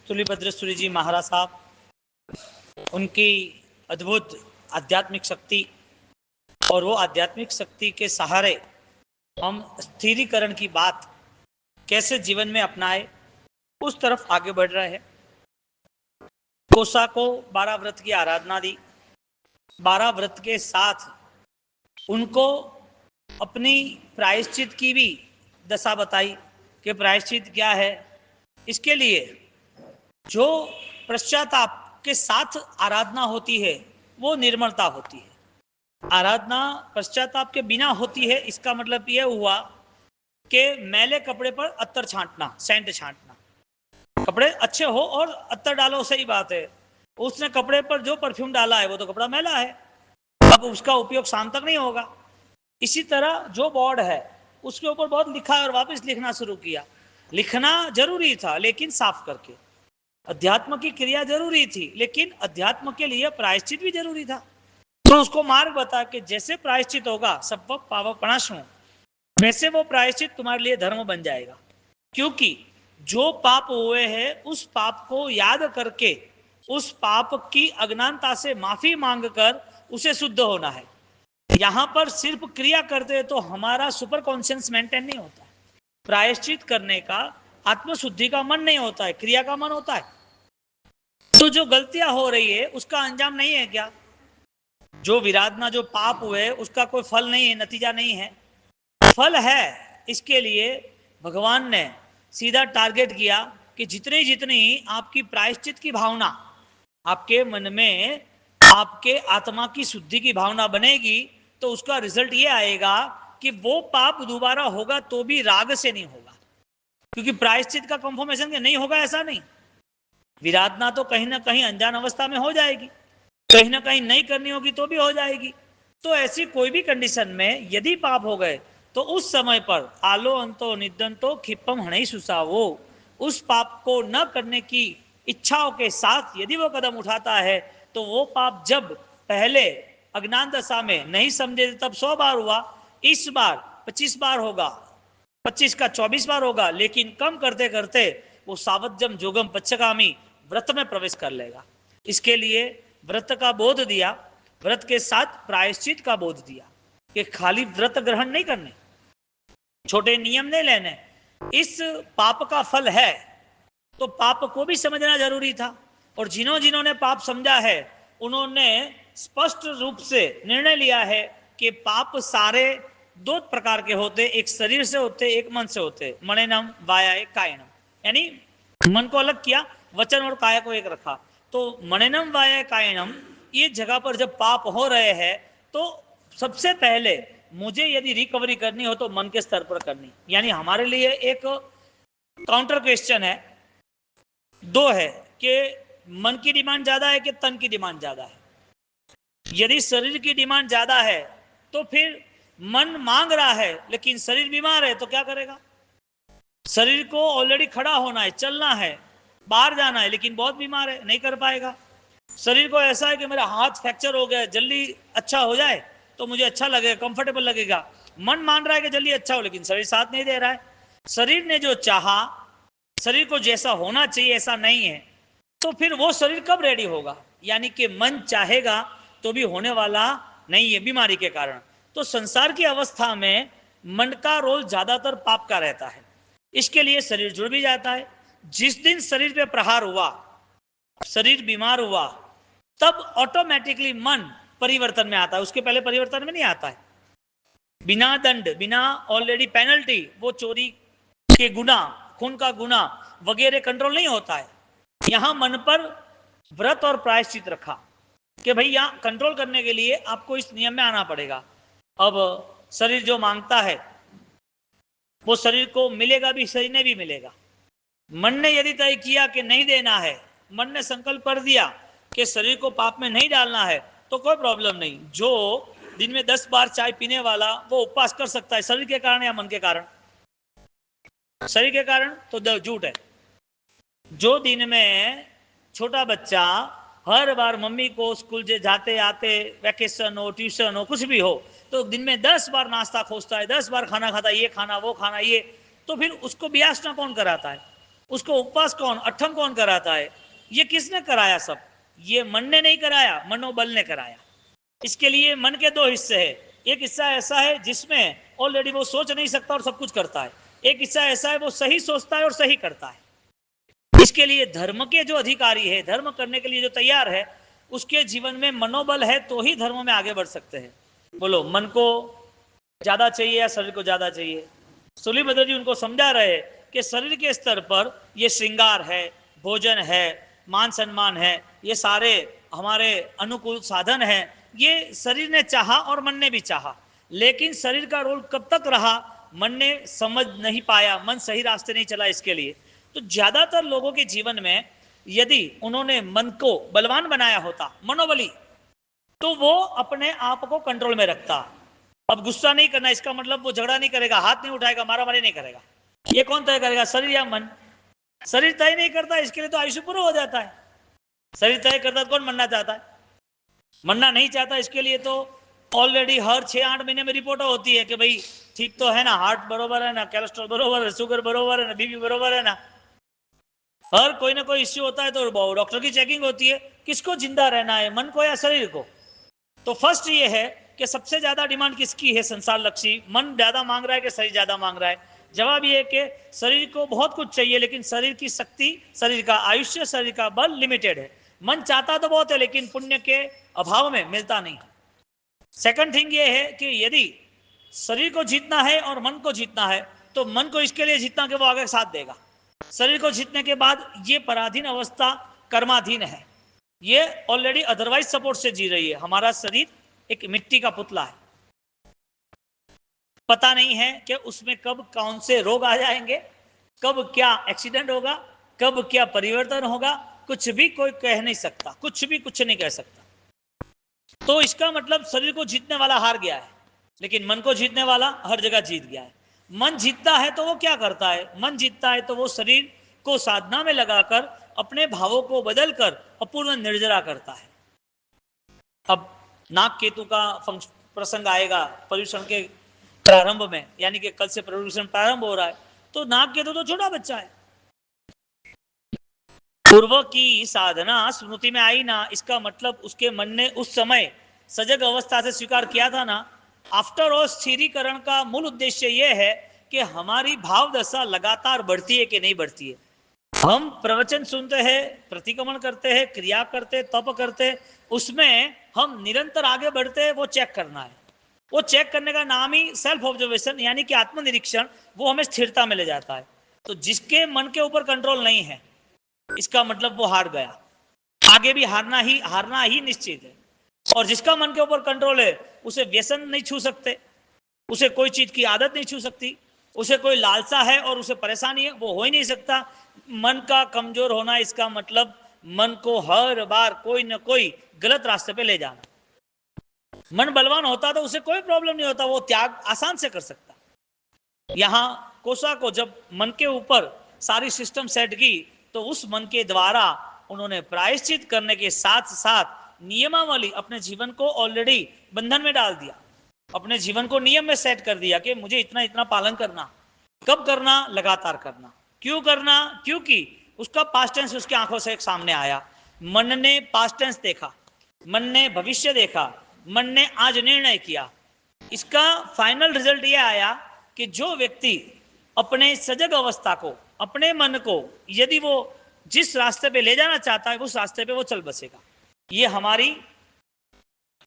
तुलिभद्र सूरी जी महाराज साहब, उनकी अद्भुत आध्यात्मिक शक्ति और वो आध्यात्मिक शक्ति के सहारे हम स्थिरीकरण की बात कैसे जीवन में अपनाए उस तरफ आगे बढ़ रहे हैं। कोसा को 12 व्रत की आराधना दी, 12 व्रत के साथ उनको अपनी प्रायश्चित की भी दशा बताई कि प्रायश्चित क्या है। इसके लिए जो पश्चाताप के साथ आराधना होती है वो निर्मलता होती है। आराधना पश्चाताप के बिना होती है, इसका मतलब यह हुआ कि मैले कपड़े पर अत्तर छांटना, सेंट छांटना। कपड़े अच्छे हो और अत्तर डालो, सही बात है, उसने कपड़े पर जो परफ्यूम डाला है वो तो कपड़ा मैला है, अब उसका उपयोग शाम तक नहीं होगा। इसी तरह जो बोर्ड है उसके ऊपर बहुत लिखा है और वापस लिखना शुरू किया। लिखना जरूरी था लेकिन साफ करके, अध्यात्म की क्रिया जरूरी थी लेकिन अध्यात्म के लिए प्रायश्चित भी जरूरी था। तो उसको मार्ग बता कि जैसे प्रायश्चित होगा सब पावक पणाशु, वैसे वो प्रायश्चित तुम्हारे लिए धर्म बन जाएगा। क्योंकि जो पाप हुए हैं उस पाप को याद करके उस पाप की अज्ञानता से माफी मांगकर उसे शुद्ध होना है। यहां पर सिर्फ क्रिया करते तो हमारा सुपर कॉन्शियस मेंटेन नहीं होता। प्रायश्चित करने का आत्मशुद्धि का मन नहीं होता है, क्रिया का मन होता है। तो जो गलतियां हो रही है उसका अंजाम नहीं है क्या? जो विराधना, जो पाप हुए उसका कोई फल नहीं है, नतीजा नहीं है। फल है, इसके लिए भगवान ने सीधा टारगेट किया कि जितनी जितनी आपकी प्रायश्चित की भावना आपके मन में, आपके आत्मा की शुद्धि की भावना बनेगी तो उसका रिजल्ट ये आएगा कि वो पाप दोबारा होगा तो भी राग से नहीं होगा। क्योंकि प्रायश्चित का कंफर्मेशन नहीं होगा ऐसा नहीं, विराधना तो कहीं ना कहीं अनजान अवस्था में हो जाएगी, कहीं ना कहीं नहीं करनी होगी तो भी हो जाएगी। तो ऐसी कोई भी कंडीशन में यदि पाप हो गए तो उस समय पर आलो अंतो निदंतो खिप्पम हणई सुसावो, उस पाप को न करने की इच्छाओं के साथ यदि वो कदम उठाता है तो वो पाप जब पहले अज्ञान दशा में नहीं समझे तब 100 बार हुआ, इस बार 25 बार होगा, 25 का 24 बार होगा, लेकिन कम करते करते वो सावज्जम जोगम पच्चगामी व्रत में प्रवेश कर लेगा। इसके लिए व्रत का बोध दिया, व्रत के साथ प्रायश्चित का बोध दिया कि खाली व्रत ग्रहण नहीं करने, छोटे नियम नहीं लेने, इस पाप का फल है तो पाप को भी समझना जरूरी था। और जिन्होंने पाप समझा है उन्होंने स्पष्ट रूप से निर्णय लिया है कि पाप सारे 2 प्रकार के होते, एक शरीर से होते, एक मन से होते। मनेनम वायाय कायनम, यानी मन को अलग किया, वचन और काया को एक रखा। तो मनेनम वायाय कायनम, ये जगह पर जब पाप हो रहे हैं तो सबसे पहले मुझे यदि रिकवरी करनी हो तो मन के स्तर पर करनी। यानी हमारे लिए एक काउंटर क्वेश्चन है, 2 है कि मन की डिमांड ज्यादा है कि तन की डिमांड ज्यादा है। यदि शरीर की डिमांड ज्यादा है तो फिर मन मांग रहा है लेकिन शरीर बीमार है तो क्या करेगा? शरीर को ऑलरेडी खड़ा होना है, चलना है, बाहर जाना है, लेकिन बहुत बीमार है, नहीं कर पाएगा। शरीर को ऐसा है कि मेरा हाथ फ्रैक्चर हो गया, जल्दी अच्छा हो जाए तो मुझे अच्छा लगेगा, कंफर्टेबल लगेगा। मन मान रहा है कि जल्दी अच्छा हो, लेकिन शरीर साथ नहीं दे रहा है। शरीर ने जो चाहा, शरीर को जैसा होना चाहिए ऐसा नहीं है, तो फिर वो शरीर कब रेडी होगा? यानी कि मन चाहेगा तो भी होने वाला नहीं है बीमारी के कारण। तो संसार की अवस्था में मन का रोल ज्यादातर पाप का रहता है, इसके लिए शरीर जुड़ भी जाता है। जिस दिन शरीर पे प्रहार हुआ, शरीर बीमार हुआ, तब ऑटोमेटिकली मन परिवर्तन में आता है, उसके पहले परिवर्तन में नहीं आता है। बिना दंड, बिना ऑलरेडी पेनल्टी, वो चोरी के गुना, खून का गुना वगैरह कंट्रोल नहीं होता है। यहां मन पर व्रत और प्रायश्चित रखा कि भाई यहां कंट्रोल करने के लिए आपको इस नियम में आना पड़ेगा। अब शरीर जो मांगता है वो शरीर को मिलेगा भी, शरीर ने भी मिलेगा। मन ने यदि तय किया कि नहीं देना है, मन ने संकल्प कर दिया कि शरीर को पाप में नहीं डालना है, तो कोई प्रॉब्लम नहीं। जो दिन में 10 बार चाय पीने वाला वो उपवास कर सकता है, शरीर के कारण या मन के कारण? शरीर के कारण तो झूठ है। जो दिन में छोटा बच्चा हर बार मम्मी को स्कूल जाते आते, वैकेशन हो, ट्यूशन हो, कुछ भी हो, तो दिन में 10 बार नाश्ता खोजता है, 10 बार खाना खाता है, ये खाना वो खाना ये, तो फिर उसको ब्यासना कौन कराता है? उसको उपवास कौन, अठम कौन कराता है? ये किसने कराया? सब ये मन ने नहीं कराया, मनोबल ने कराया। इसके लिए मन के दो हिस्से हैं। एक हिस्सा ऐसा है जिसमें ऑलरेडी वो सोच नहीं सकता और सब कुछ करता है। एक हिस्सा ऐसा है वो सही सोचता है और सही करता है। इसके लिए धर्म के जो अधिकारी है, धर्म करने के लिए जो तैयार है, उसके जीवन में मनोबल है तो ही धर्म में आगे बढ़ सकते हैं। बोलो, मन को ज्यादा चाहिए या शरीर को ज्यादा चाहिए? सूलीभद्र जी उनको समझा रहे कि शरीर के स्तर पर ये श्रृंगार है, भोजन है, मान सम्मान है, ये सारे हमारे अनुकूल साधन है, ये शरीर ने चाहा और मन ने भी चाहा। लेकिन शरीर का रोल कब तक रहा, मन ने समझ नहीं पाया, मन सही रास्ते नहीं चला इसके लिए। तो ज्यादातर लोगों के जीवन में यदि उन्होंने मन को बलवान बनाया होता, मनोबली, तो वो अपने आप को कंट्रोल में रखता। अब गुस्सा नहीं करना, इसका मतलब वो झगड़ा नहीं करेगा, हाथ नहीं उठाएगा, मारामारी नहीं करेगा। ये कौन तय करेगा, शरीर या मन? शरीर तय नहीं करता, इसके लिए तो आयुष्य पूरा हो जाता है। शरीर तय करता तो कौन मरना चाहता है? मरना नहीं चाहता, इसके लिए तो ऑलरेडी हर 6-8 महीने में रिपोर्ट होती है कि भाई ठीक तो है ना, हार्ट बरोबर है ना, कोलेस्ट्रॉल बरोबर है, शुगर बरोबर है ना, बीपी बरोबर है ना। हर कोई ना कोई इश्यू होता है तो डॉक्टर की चेकिंग होती है। किसको जिंदा रहना है, मन को या शरीर को? तो फर्स्ट ये है कि सबसे ज्यादा डिमांड किसकी है संसार लक्षी? मन ज्यादा मांग रहा है कि शरीर ज्यादा मांग रहा है? जवाब ये है कि शरीर को बहुत कुछ चाहिए, लेकिन शरीर की शक्ति, शरीर का आयुष्य, शरीर का बल लिमिटेड है। मन चाहता तो बहुत है, लेकिन पुण्य के अभाव में मिलता नहीं। सेकंड थिंग ये है कि यदि शरीर को जीतना है और मन को जीतना है, तो मन को इसके लिए जीतना कि वो आगे साथ देगा। शरीर को जीतने के बाद ये पराधीन अवस्था कर्माधीन है, ये ऑलरेडी अदरवाइज सपोर्ट से जी रही है। हमारा शरीर एक मिट्टी का पुतला है, पता नहीं है कि उसमें कब कौन से रोग आ जाएंगे, कब क्या एक्सीडेंट होगा, कब क्या परिवर्तन होगा, कुछ भी कोई कह नहीं सकता, कुछ भी कुछ नहीं कह सकता। तो इसका मतलब शरीर को जीतने वाला हार गया है, लेकिन मन को जीतने वाला हर जगह जीत गया है। मन जीतता है तो वो क्या करता है? मन जीतता है तो वो शरीर को साधना में लगाकर अपने भावों को बदलकर अपूर्ण निर्जरा करता है। अब नाग केतु का प्रसंग आएगा पर्यूषण के प्रारंभ में, यानी कि कल से पर्यूषण प्रारंभ हो रहा है। तो नाग केतु तो छोटा बच्चा है, पूर्व की साधना स्मृति में आई ना, इसका मतलब उसके मन ने उस समय सजग अवस्था से स्वीकार किया था ना। आफ्टर ऑल स्थिरीकरण का मूल उद्देश्य यह है कि हमारी भाव दशा लगातार बढ़ती है कि नहीं बढ़ती है। हम प्रवचन सुनते हैं, प्रतिक्रमण करते हैं, क्रिया करते, तप करते, उसमें हम निरंतर आगे बढ़ते हैं, वो चेक करना है। वो चेक करने का नाम ही सेल्फ ऑब्जर्वेशन, यानी कि आत्मनिरीक्षण, वो हमें स्थिरता में ले जाता है। तो जिसके मन के ऊपर कंट्रोल नहीं है, इसका मतलब वो हार गया, आगे भी हारना ही निश्चित है। और जिसका मन के ऊपर कंट्रोल है, उसे व्यसन नहीं छू सकते, उसे कोई चीज की आदत नहीं छू सकती, उसे कोई लालसा है और उसे परेशानी है, वो हो ही नहीं सकता। मन का कमजोर होना, इसका मतलब मन को हर बार कोई न कोई गलत रास्ते पे ले जाना। मन बलवान होता तो उसे कोई प्रॉब्लम नहीं होता, वो त्याग आसान से कर सकता। यहां कोसा को जब मन के ऊपर सारी सिस्टम सेट की, तो उस मन के द्वारा उन्होंने प्रायश्चित करने के साथ साथ नियमावली अपने जीवन को ऑलरेडी बंधन में डाल दिया, अपने जीवन को नियम में सेट कर दिया कि मुझे इतना इतना पालन करना। कब करना? लगातार करना। क्यों करना? क्योंकि उसका पास्ट टेंस उसकी आंखों से एक सामने आया। मन ने पास्ट टेंस देखा, मन ने भविष्य देखा, मन ने आज निर्णय किया। इसका फाइनल रिजल्ट यह आया कि जो व्यक्ति अपने सजग अवस्था को, अपने मन को यदि वो जिस रास्ते पे ले जाना चाहता है, उस रास्ते पे वो चल बसेगा। ये हमारी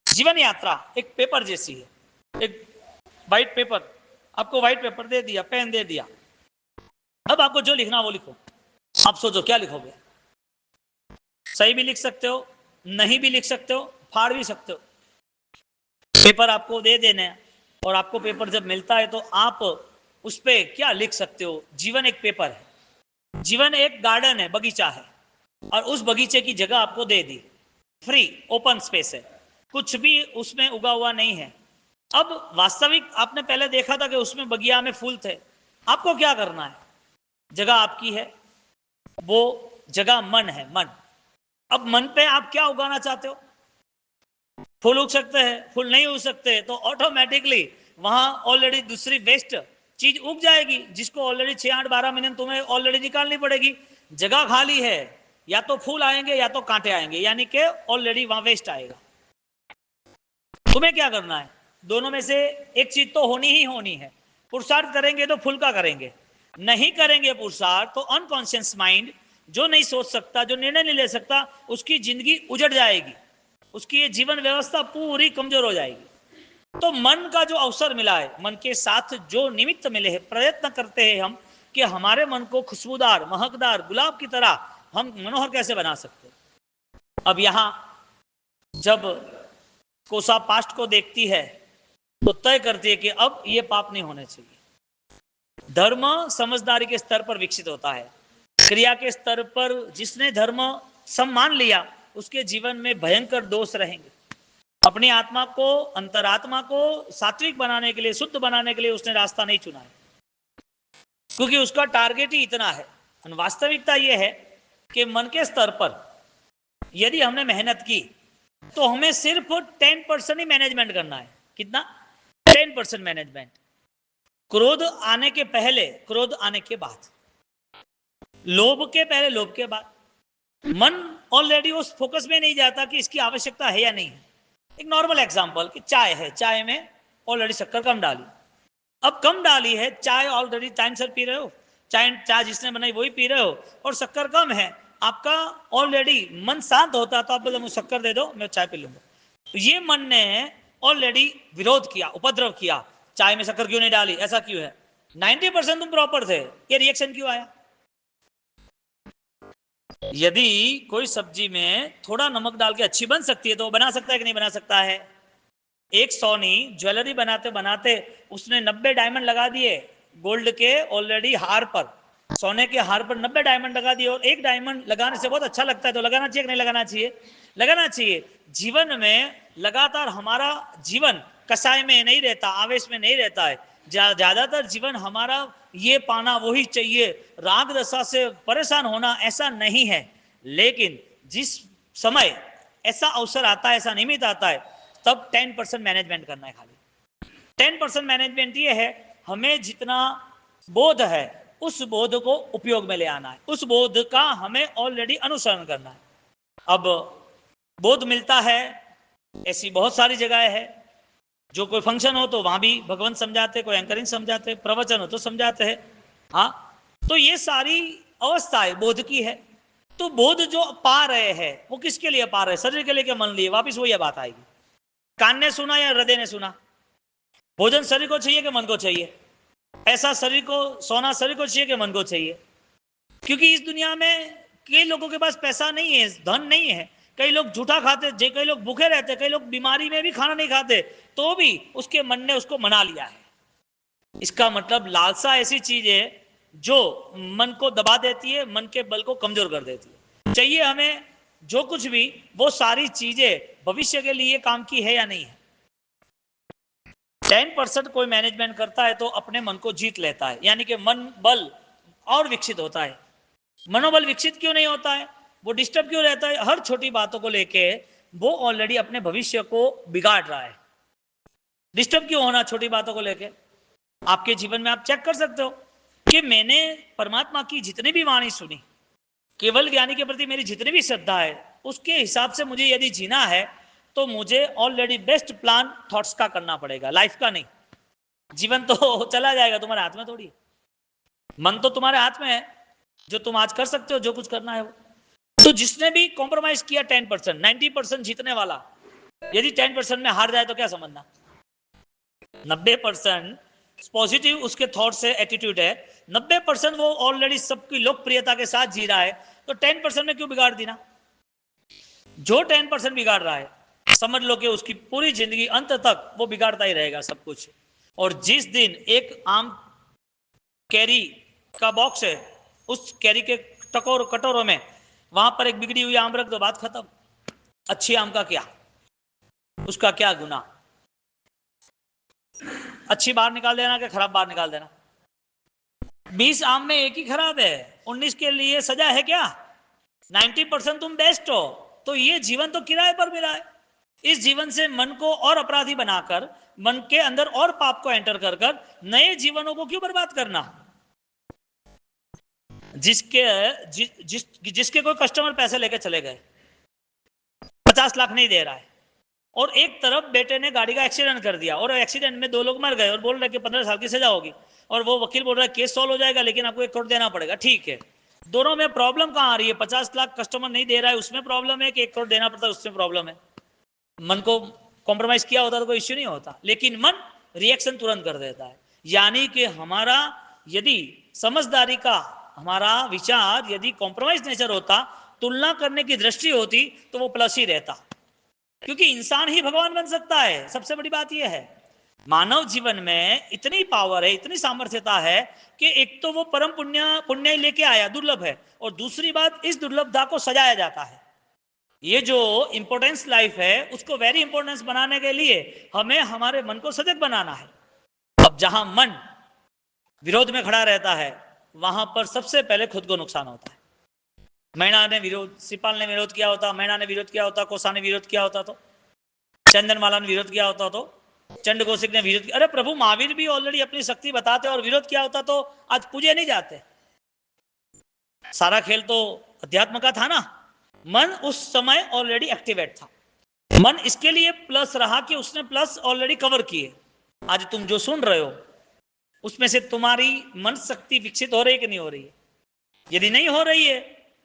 जीवन यात्रा एक पेपर जैसी है, एक व्हाइट पेपर, आपको व्हाइट पेपर दे दिया, पेन दे दिया, अब आपको जो लिखना वो लिखो। आप सोचो क्या लिखोगे? सही भी लिख सकते हो, नहीं भी लिख सकते हो, फाड़ भी सकते हो। पेपर आपको दे देना है, और आपको पेपर जब मिलता है तो आप उस पर क्या लिख सकते हो? जीवन एक पेपर है, जीवन एक गार्डन है, बगीचा है, और उस बगीचे की जगह आपको दे दी, फ्री ओपन स्पेस है, कुछ भी उसमें उगा हुआ नहीं है। अब वास्तविक आपने पहले देखा था कि उसमें बगिया में फूल थे, आपको क्या करना है? जगह आपकी है, वो जगह मन है, मन। अब मन पे आप क्या उगाना चाहते हो? फूल उग सकते हैं, फूल नहीं उग सकते, तो ऑटोमेटिकली वहां ऑलरेडी दूसरी वेस्ट चीज उग जाएगी, जिसको ऑलरेडी 6-8-12 महीने तुम्हें ऑलरेडी निकालनी पड़ेगी। जगह खाली है, या तो फूल आएंगे या तो कांटे आएंगे, यानी कि ऑलरेडी वहां वेस्ट आएगा। तुम्हें क्या करना है, दोनों में से एक चीज तो होनी ही होनी है। पुरुषार्थ करेंगे तो फुल का करेंगे, नहीं करेंगे पुरुषार्थ तो अनकॉन्शियस माइंड जो नहीं सोच सकता, जो निर्णय नहीं ले सकता, उसकी जिंदगी उजड़ जाएगी, उसकी ये जीवन व्यवस्था पूरी कमजोर हो जाएगी। तो मन का जो अवसर मिला है, मन के साथ जो निमित्त मिले हैं, प्रयत्न करते हैं हम कि हमारे मन को खुशबूदार, महकदार गुलाब की तरह हम मनोहर कैसे बना सकते हैं। अब यहां जब कोसा पास्ट को देखती है तो तय करती है कि अब ये पाप नहीं होने चाहिए। धर्म समझदारी के स्तर पर विकसित होता है, क्रिया के स्तर पर जिसने धर्म सम्मान लिया उसके जीवन में भयंकर दोष रहेंगे। अपनी आत्मा को, अंतरात्मा को सात्विक बनाने के लिए, शुद्ध बनाने के लिए उसने रास्ता नहीं चुना है, क्योंकि उसका टारगेट ही इतना है। वास्तविकता यह है कि मन के स्तर पर यदि हमने मेहनत की तो हमें सिर्फ 10% ही मैनेजमेंट करना है। कितना? 10% मैनेजमेंट। क्रोध आने के पहले, क्रोध आने के बाद, लोभ के पहले, लोभ के बाद। मन ऑलरेडी उस फोकस में नहीं जाता कि इसकी आवश्यकता है या नहीं है। एक नॉर्मल एग्जांपल कि चाय है, चाय में ऑलरेडी शक्कर कम डाली, अब कम डाली है, चाय ऑलरेडी टाइम से पी रहे हो, चाय जिसने बनाई वही पी रहे हो, और शक्कर कम है, आपका ऑलरेडी मन शांत होता तो आप बोले मुझे शक्कर दे दो, मैं चाय पी लूंगा। तो ये मन ने ऑलरेडी विरोध किया, उपद्रव किया, चाय में शक्कर क्यों नहीं डाली, ऐसा क्यों है, 90% तुम प्रॉपर थे, ये रिएक्शन क्यों आया। यदि कोई सब्जी में थोड़ा नमक डाल के अच्छी बन सकती है तो वो बना सकता है कि नहीं बना सकता है। एक सोनी ज्वेलरी बनाते बनाते उसने 90 डायमंड लगा दिए गोल्ड के ऑलरेडी हार पर, सोने के हार पर 90 डायमंड लगा दिए, और एक डायमंड लगाने से बहुत अच्छा लगता है तो लगाना चाहिए कि नहीं लगाना चाहिए, लगाना चाहिए। जीवन में लगातार हमारा जीवन कसाय में नहीं रहता, आवेश में नहीं रहता है, ज्यादातर जीवन हमारा ये पाना वही चाहिए, राग दशा से परेशान होना ऐसा नहीं है। लेकिन जिस समय ऐसा अवसर आता है, ऐसा निमित्त आता है, तब 10% मैनेजमेंट करना है। खाली 10% मैनेजमेंट ये है, हमें जितना बोध है उस बोध को उपयोग में ले आना है, उस बोध का हमें ऑलरेडी अनुसरण करना है। अब बोध मिलता है, ऐसी बहुत सारी जगह है, जो कोई फंक्शन हो तो वहां भी भगवंत समझाते, कोई एंकरिंग समझाते, प्रवचन हो तो समझाते हैं। हाँ, तो ये सारी अवस्थाएं बोध की है। तो बोध जो पा रहे हैं वो किसके लिए पा रहे हैं, शरीर के लिए क्या मन लिए, वापिस वही बात आएगी। कान ने सुना या हृदय ने सुना, भोजन शरीर को चाहिए कि मन को चाहिए, ऐसा शरीर को, सोना शरीर को चाहिए कि मन को चाहिए। क्योंकि इस दुनिया में कई लोगों के पास पैसा नहीं है, धन नहीं है, कई लोग झूठा खाते, कई लोग भूखे रहते, कई लोग बीमारी में भी खाना नहीं खाते, तो भी उसके मन ने उसको मना लिया है। इसका मतलब लालसा ऐसी चीज है जो मन को दबा देती है, मन के बल को कमजोर कर देती है। चाहिए हमें जो कुछ भी, वो सारी चीजें भविष्य के लिए काम की है या नहीं है। 10% कोई मैनेजमेंट करता है तो अपने मन को जीत लेता है, यानी कि मन बल और विकसित होता है। मनोबल विकसित क्यों नहीं होता है, वो डिस्टर्ब क्यों रहता है, हर छोटी बातों को लेके वो ऑलरेडी अपने भविष्य को बिगाड़ रहा है। डिस्टर्ब क्यों होना छोटी बातों को लेके, आपके जीवन में आप चेक कर सकते हो कि मैंने परमात्मा की जितनी भी वाणी सुनी, केवल ज्ञानी के प्रति मेरी जितनी भी श्रद्धा है, उसके हिसाब से मुझे यदि जीना है तो मुझे ऑलरेडी बेस्ट प्लान थॉट्स का करना पड़ेगा, लाइफ का नहीं। जीवन तो चला जाएगा, तुम्हारे हाथ में थोड़ी, मन तो तुम्हारे हाथ में है, जो तुम आज कर सकते हो, जो कुछ करना है वो। तो जिसने भी कॉम्प्रोमाइज किया 10%, 90% जीतने वाला यदि 10% में हार जाए तो क्या समझना। 90% पॉजिटिव उसके थॉट से एटीट्यूड है, 90% वो ऑलरेडी सबकी लोकप्रियता के साथ जी रहा है, तो 10% में क्यों बिगाड़ देना। जो 10% बिगाड़ रहा है समझ लो कि उसकी पूरी जिंदगी अंत तक वो बिगाड़ता ही रहेगा सब कुछ। और जिस दिन एक आम कैरी का बॉक्स है, उस कैरी के कटोरों में वहां पर एक बिगड़ी हुई आम रख दो, बात खत्म। अच्छी आम का क्या, उसका क्या गुना, अच्छी बाहर निकाल देना कि खराब बाहर निकाल देना। 20 आम में एक ही खराब है, 19 के लिए सजा है क्या। 90% तुम बेस्ट हो, तो ये जीवन तो किराए पर मिला है। इस जीवन से मन को और अपराधी बनाकर, मन के अंदर और पाप को एंटर कर कर नए जीवनों को क्यों बर्बाद करना? जिसके कोई कस्टमर पैसे लेके चले गए, 50 लाख नहीं दे रहा है, और एक तरफ बेटे ने गाड़ी का एक्सीडेंट कर दिया और एक्सीडेंट में 2 लोग मर गए और बोल रहे कि 15 साल की सजा होगी, और वो वकील बोल रहा है केस सॉल्व हो जाएगा लेकिन आपको 1 करोड़ देना पड़ेगा। ठीक है, दोनों में प्रॉब्लम कहां आ रही है? 50 लाख कस्टमर नहीं दे रहा है उसमें प्रॉब्लम है कि 1 करोड़ देना पड़ता है उसमें प्रॉब्लम है? मन को कॉम्प्रोमाइज किया होता तो कोई इश्यू नहीं होता, लेकिन मन रिएक्शन तुरंत कर देता है। यानी कि हमारा यदि समझदारी का हमारा विचार यदि कॉम्प्रोमाइज नेचर होता, तुलना करने की दृष्टि होती, तो वो प्लस ही रहता, क्योंकि इंसान ही भगवान बन सकता है। सबसे बड़ी बात यह है, मानव जीवन में इतनी पावर है, इतनी सामर्थ्यता है कि एक तो वो परम पुण्य लेके आया, दुर्लभ है, और दूसरी बात इस दुर्लभता को सजाया जाता है। ये जो इंपोर्टेंस लाइफ है उसको वेरी इंपोर्टेंस बनाने के लिए हमें हमारे मन को सजग बनाना है। अब जहां मन विरोध में खड़ा रहता है वहां पर सबसे पहले खुद को नुकसान होता है। मैना ने विरोध, सिपाल ने विरोध किया होता, मैना ने विरोध किया होता, कोसा ने विरोध किया होता, तो चंदनमाला ने विरोध किया होता, तो चंड कौशिक ने विरोध किया। अरे प्रभु महावीर भी ऑलरेडी अपनी शक्ति बताते और विरोध किया होता तो आज पूजे नहीं जाते। सारा खेल तो अध्यात्म का था ना। मन उस समय ऑलरेडी एक्टिवेट था। मन इसके लिए प्लस रहा कि उसने प्लस ऑलरेडी कवर किए। आज तुम जो सुन रहे हो उसमें से तुम्हारी मन शक्ति विकसित हो रही है कि नहीं हो रही है? यदि नहीं हो रही है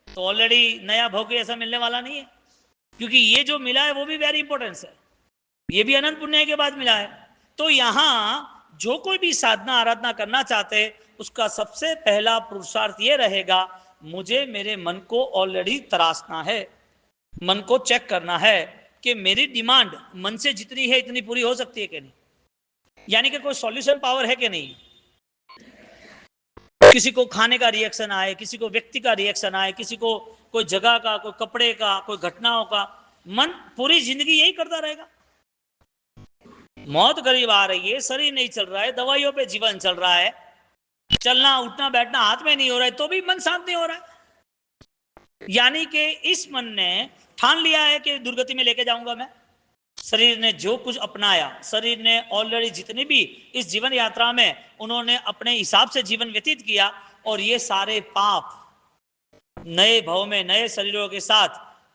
तो ऑलरेडी नया भोग ऐसा मिलने वाला नहीं है, क्योंकि ये जो मिला है वो भी वेरी इंपॉर्टेंट है, ये भी अनंत पुण्य के बाद मिला है। तो यहां जो कोई भी साधना आराधना करना चाहते उसका सबसे पहला पुरुषार्थ ये रहेगा, मुझे मेरे मन को ऑलरेडी तराशना है, मन को चेक करना है कि मेरी डिमांड मन से जितनी है इतनी पूरी हो सकती है कि नहीं, यानी कि कोई सॉल्यूशन पावर है कि नहीं। किसी को खाने का रिएक्शन आए, किसी को व्यक्ति का रिएक्शन आए, किसी को कोई जगह का, कोई कपड़े का, कोई घटनाओं का, मन पूरी जिंदगी यही करता रहेगा। मौत करीब आ रही है, शरीर नहीं चल रहा है, दवाइयों पे जीवन चल रहा है, चलना उठना बैठना हाथ में नहीं हो रहा है, तो भी मन शांत नहीं हो रहा है। यानी कि इस मन ने ठान लिया है कि दुर्गति में लेके जाऊंगा मैं। शरीर ने जो कुछ अपनाया, शरीर ने ऑलरेडी जितनी भी इस जीवन यात्रा में उन्होंने अपने हिसाब से जीवन व्यतीत किया, और ये सारे पाप नए भव में नए शरीरों के साथ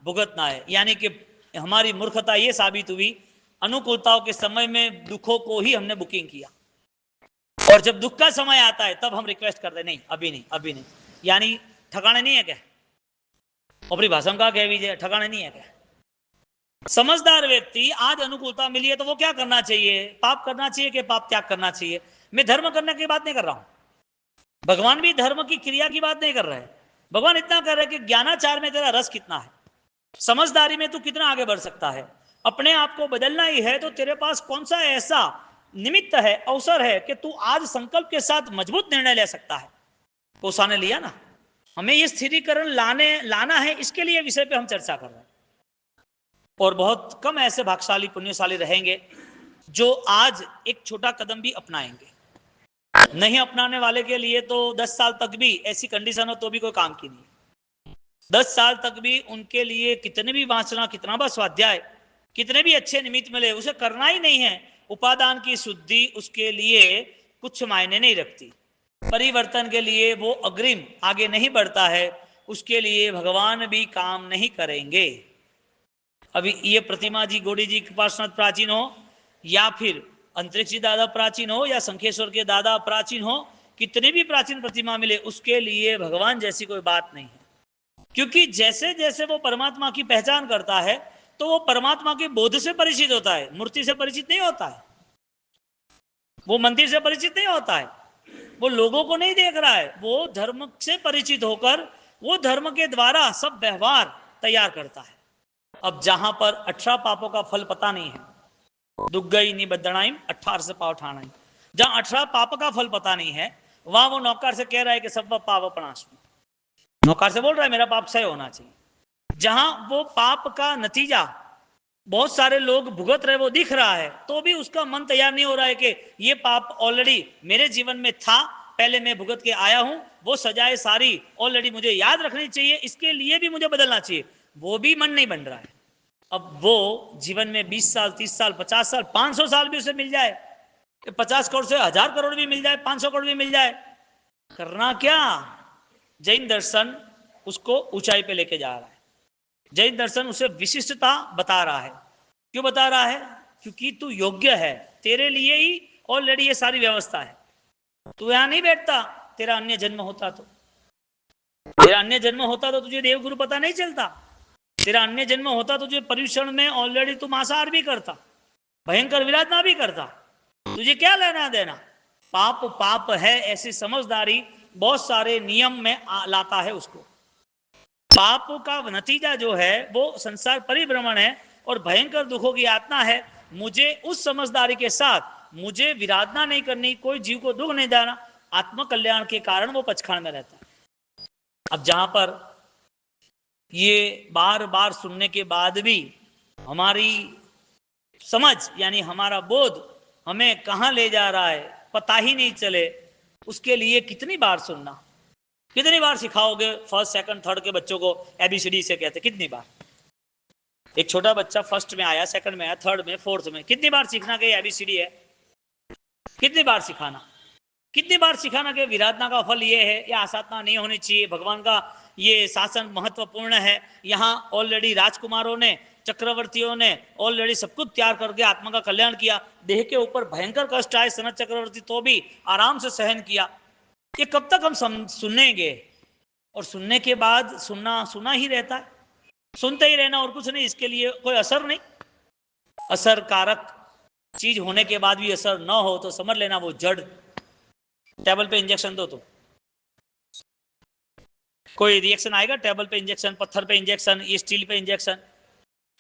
भुगतना है। यानी कि हमारी मूर्खता ये साबित हुई, अनुकूलताओं के समय में दुखों को ही हमने बुकिंग किया, और जब दुख का समय आता है तब हम रिक्वेस्ट करते नहीं, अभी नहीं, अभी नहीं। यानी ठिकाने नहीं है क्या? अपनी भाषा में कहा कह दीजिए, ठिकाने नहीं है क्या? समझदार व्यक्ति आज अनुकूलता मिली है तो वो क्या करना चाहिए? पाप करना चाहिए कि पाप त्याग करना चाहिए? मैं धर्म करने की बात नहीं कर रहा हूं, भगवान भी धर्म की क्रिया की बात नहीं कर रहे हैं। भगवान इतना कर रहे हैं कि ज्ञानाचार में तेरा रस कितना है, समझदारी में तू कितना आगे बढ़ सकता है। अपने आप को बदलना ही है तो तेरे पास कौन सा ऐसा निमित्त है, अवसर है कि तू आज संकल्प के साथ मजबूत निर्णय ले सकता है। कोसा ने लिया ना। हमें ये स्थिरीकरण लाना है, इसके लिए विषय पे हम चर्चा कर रहे हैं। और बहुत कम ऐसे भाग्यशाली पुण्यशाली रहेंगे जो आज एक छोटा कदम भी अपनाएंगे। नहीं अपनाने वाले के लिए तो 10 साल तक भी ऐसी कंडीशन हो तो भी कोई काम की नहीं। 10 साल तक भी उनके लिए कितने भी वांचना, कितना भी स्वाध्याय, कितने भी अच्छे निमित्त मिले, उसे करना ही नहीं है। उपादान की शुद्धि उसके लिए कुछ मायने नहीं रखती। परिवर्तन के लिए वो अग्रिम आगे नहीं बढ़ता है, उसके लिए भगवान भी काम नहीं करेंगे। अभी ये प्रतिमा जी, गौड़ी जी के पास प्राचीन हो, या फिर अंतरिक्ष जी दादा प्राचीन हो, या शंखेश्वर के दादा प्राचीन हो, कितने भी प्राचीन प्रतिमा मिले, उसके लिए भगवान जैसी कोई बात नहीं है। क्योंकि जैसे जैसे वो परमात्मा की पहचान करता है तो वो परमात्मा के बोध से परिचित होता है, मूर्ति से परिचित नहीं होता है, वो मंदिर से परिचित नहीं होता है, वो लोगों को नहीं देख रहा है, वो धर्म से परिचित होकर वो धर्म के द्वारा सब व्यवहार तैयार करता है। अब जहां पर 18 पापों का फल पता नहीं है, दुग्गई निबद्धनाइम 18 से पाव ठाणाई, जहां 18 पाप का फल पता नहीं है, वहां वो नौकर से कह रहा है कि सब पाप अपनाश में, नौकर से बोल रहा है मेरा पाप सही होना चाहिए। जहां वो पाप का नतीजा बहुत सारे लोग भुगत रहे वो दिख रहा है, तो भी उसका मन तैयार नहीं हो रहा है कि ये पाप ऑलरेडी मेरे जीवन में था, पहले मैं भुगत के आया हूं, वो सजाएं सारी ऑलरेडी मुझे याद रखनी चाहिए, इसके लिए भी मुझे बदलना चाहिए। वो भी मन नहीं बन रहा है। अब वो जीवन में 20 साल, 30 साल, 50 साल, 500 साल भी उसे मिल जाए, 50 करोड़ से 1000 करोड़ भी मिल जाए, 500 करोड़ भी मिल जाए, करना क्या? जैन दर्शन उसको ऊंचाई पे लेके जा रहा है। जैन दर्शन उसे विशिष्टता बता रहा है। क्यों बता रहा है? क्योंकि तू योग्य है, तेरे लिए ही ऑलरेडी ये सारी व्यवस्था है। तू यहां नहीं बैठता, तेरा अन्य जन्म होता तो, तेरा अन्य जन्म होता तो तुझे देवगुरु पता नहीं चलता। तेरा अन्य जन्म होता तो तुझे पर्युषण में ऑलरेडी तू मांसाहार भी करता, भयंकर विराधना भी करता। तुझे क्या लेना देना? पाप पाप है ऐसी समझदारी बहुत सारे नियम में लाता है उसको। पाप का नतीजा जो है वो संसार परिभ्रमण है और भयंकर दुखों की यातना है। मुझे उस समझदारी के साथ मुझे विराधना नहीं करनी, कोई जीव को दुख नहीं देना, आत्मकल्याण के कारण वो पचखान में रहता है। अब जहां पर ये बार बार सुनने के बाद भी हमारी समझ यानी हमारा बोध हमें कहां ले जा रहा है पता ही नहीं चले, उसके लिए कितनी बार सुनना, कितनी बार सिखाओगे? फर्स्ट सेकंड थर्ड के बच्चों को एबीसीडी से कहते, कितनी बार? एक छोटा बच्चा फर्स्ट में आया, सेकंड में आया, थर्ड में, फोर्थ में, कितनी बार सीखना कि एबीसीडी है? कितनी बार सिखाना? कितनी बार सिखाना कि विराधना का फल ये है, या आसाधना नहीं होनी चाहिए, भगवान का ये शासन महत्वपूर्ण है। यहाँ ऑलरेडी राजकुमारों ने, चक्रवर्तियों ने ऑलरेडी सब कुछ त्याग करके आत्मा का कल्याण किया। देह के ऊपर भयंकर कष्ट आए सनत चक्रवर्ती, तो भी आराम से सहन किया। ये कब तक हम सुनेंगे? और सुनने के बाद सुना ही रहता है, सुनते ही रहना और कुछ नहीं, इसके लिए कोई असर नहीं। असर कारक चीज होने के बाद भी असर न हो तो समझ लेना वो जड़। टेबल पे इंजेक्शन दो तो कोई रिएक्शन आएगा? टेबल पे इंजेक्शन, पत्थर पे इंजेक्शन, ये स्टील पे इंजेक्शन,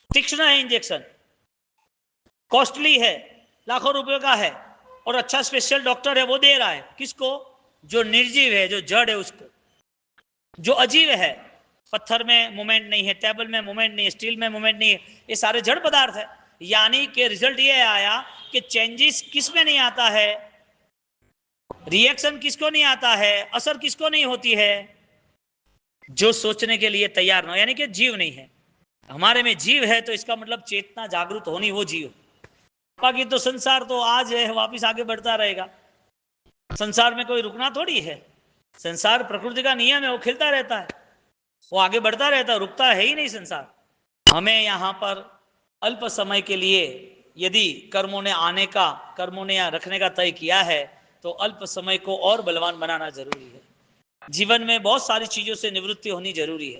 तीक्ष्ण है इंजेक्शन, कॉस्टली है, लाखों रुपए का है, और अच्छा स्पेशल डॉक्टर है वो दे रहा है। किसको? जो निर्जीव है, जो जड़ है उसको, जो अजीब है। पत्थर में मूवमेंट नहीं है, टेबल में मूवमेंट नहीं है, स्टील में मूवमेंट नहीं है, ये सारे जड़ पदार्थ है। यानी कि रिजल्ट ये आया कि चेंजेस किस में नहीं आता है, रिएक्शन किसको नहीं आता है, असर किसको नहीं होती है? जो सोचने के लिए तैयार ना, यानी कि जीव नहीं है। हमारे में जीव है तो इसका मतलब चेतना जागृत होनी, वो जीव। बाकी तो संसार तो आज है, वापिस आगे बढ़ता रहेगा। संसार में कोई रुकना थोड़ी है। संसार प्रकृति का नियम है, वो खिलता रहता है, वो आगे बढ़ता रहता है, रुकता है ही नहीं संसार। हमें यहाँ पर अल्प समय के लिए यदि कर्मों ने आने का, कर्मों ने यहाँ रखने का तय किया है, तो अल्प समय को और बलवान बनाना जरूरी है। जीवन में बहुत सारी चीजों से निवृत्ति होनी जरूरी है।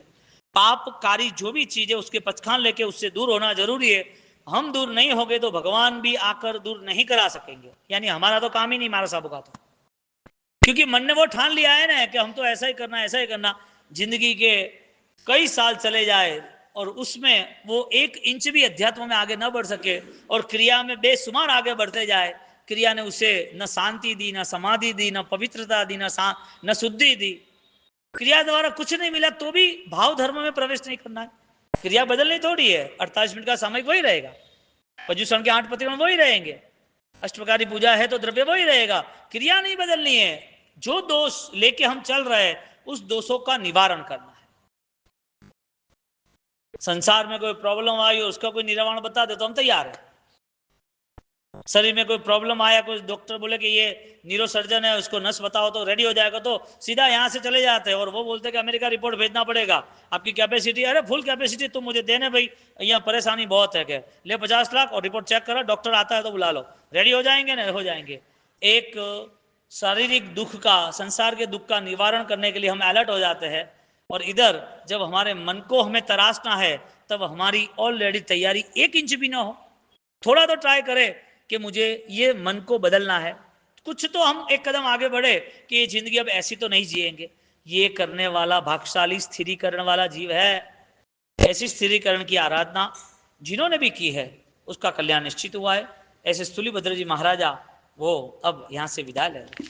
पापकारी जो भी चीज है उसके पचखान लेके उससे दूर होना जरूरी है। हम दूर नहीं होंगे तो भगवान भी आकर दूर नहीं करा सकेंगे, यानी हमारा तो काम ही नहीं मारा साहब का तो, क्योंकि मन ने वो ठान लिया है ना कि हम तो ऐसा ही करना, ऐसा ही करना। जिंदगी के कई साल चले जाए और उसमें वो 1 इंच भी अध्यात्म में आगे न बढ़ सके और क्रिया में बेसुमार आगे बढ़ते जाए। क्रिया ने उसे न शांति दी, न समाधि दी, न पवित्रता दी, न शुद्धि दी। क्रिया द्वारा कुछ नहीं मिला तो भी भाव धर्म में प्रवेश नहीं करना है। क्रिया बदलनी थोड़ी है, 48 मिनट का सामयिक वही रहेगा, पर्युषण के 8 प्रतिक्रमण वही रहेंगे, अष्टप्रकारी पूजा है तो द्रव्य वही रहेगा, क्रिया नहीं बदलनी है। जो दोष लेके हम चल रहे हैं उस दोषों का निवारण करना है। संसार में कोई प्रॉब्लम आई और उसका कोई निवारण बता दे तो हम तैयार हैं। शरीर में कोई प्रॉब्लम आया, कोई डॉक्टर बोले कि ये न्यूरोसर्जन है, उसको नस बताओ तो रेडी हो जाएगा, तो सीधा यहाँ से चले जाते हैं और वो बोलते हैं कि अमेरिका रिपोर्ट भेजना पड़ेगा, आपकी कैपेसिटी, अरे फुल कैपेसिटी तुम मुझे देने भाई, यहाँ परेशानी बहुत है, क्या ले 50 लाख और रिपोर्ट चेक करो, डॉक्टर आता है तो बुला लो, रेडी हो जाएंगे ना, हो जाएंगे। एक शारीरिक दुख का, संसार के दुख का निवारण करने के लिए हम अलर्ट हो जाते हैं, और इधर जब हमारे मन को हमें तराशना है तब हमारी ऑलरेडी तैयारी 1 इंच भी ना हो। थोड़ा तो ट्राई करें कि मुझे ये मन को बदलना है, कुछ तो हम एक कदम आगे बढ़े कि ये जिंदगी अब ऐसी तो नहीं जिएंगे। ये करने वाला भाग्यशाली स्थिरीकरण वाला जीव है। ऐसी स्थिरीकरण की आराधना जिन्होंने भी की है उसका कल्याण निश्चित हुआ है। ऐसे स्थूलीभद्र जी महाराजा वो अब यहाँ से विदा ले रहे हैं।